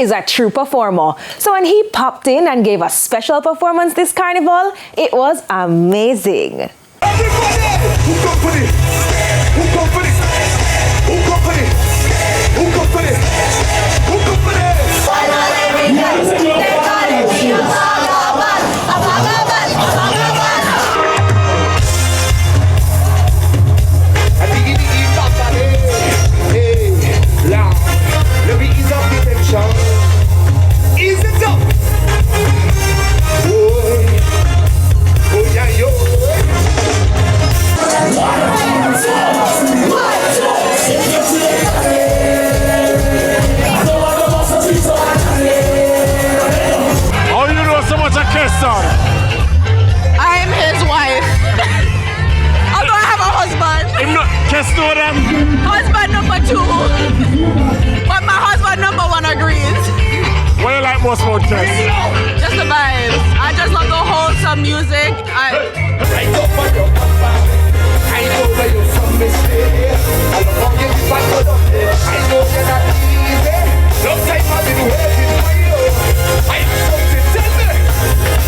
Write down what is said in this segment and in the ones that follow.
is a true performer. So when he popped in and gave a special performance this carnival, it was amazing. I'm his wife. Although I have a husband. Husband number 2. But my husband number 1 agrees. What do you like most about Kes? Just the vibes. I just love the wholesome music. I know where you're from, mister. I love you if I put up there. I know you're not easy. No time I've been waiting for you. I have something to tell me.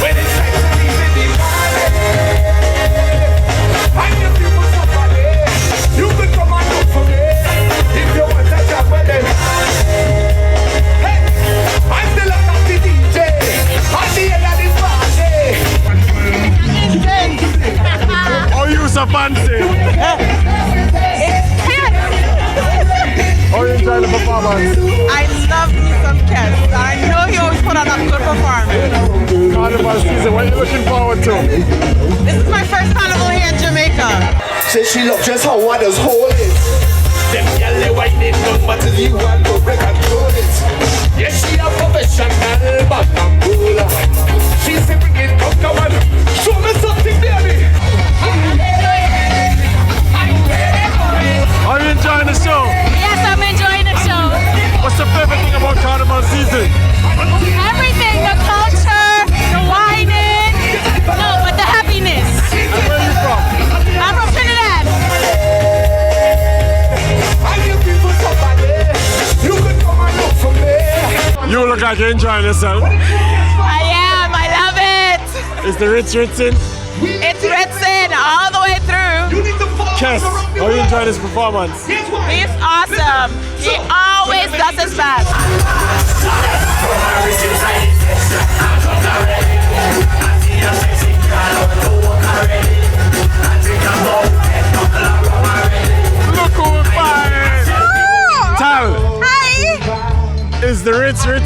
When it's time to leave in the morning, I'm your people somebody. You can come and look for me if you want to chat with them. Hey, I'm the luck of the DJ. I'm the end of this party. Oh, you so fancy. How you enjoying the performance? I love me some Kes. I know he always put on a good performance. Carnival season, what are you looking forward to? This is my first carnival here in Jamaica. Says she loves just how others hold it. Them gyal they whining down, but you want to break and roll it. Yes, she a professional, but I'm cool. She say bring it up, come on, show me something, baby. Are you enjoying the show? Yes, I'm enjoying the show. What's the favorite thing about Carnival season? Everything, the culture, the whining, no, but the happiness. And where are you from? I'm from Trinidad. I give people somebody. You can come and look for me. You look like you're enjoying yourself. I am, I love it. Is the rich in? It's Ritson all the way through. Kes, how you enjoying this performance? He's awesome. He always does his best. Look who we're finding! Tal! Hi! Is the Ritson?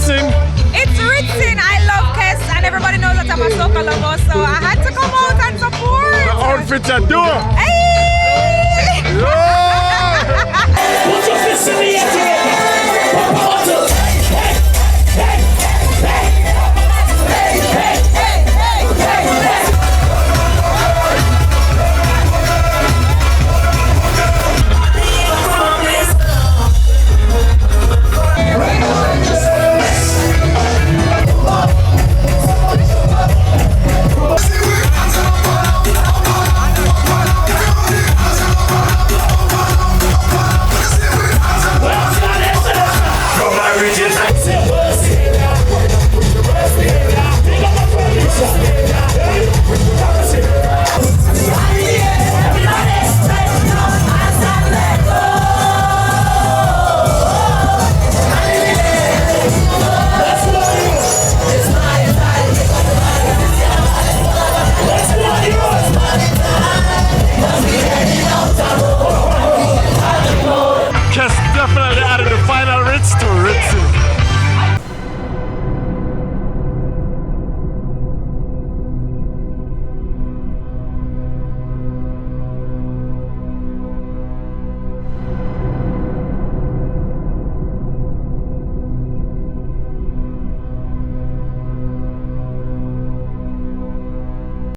It's Ritson. I love Kes and everybody knows that I'm a soca lover, so I had to come out and support. The outfits are doing! Hey! Yeah! Put your fist in the air.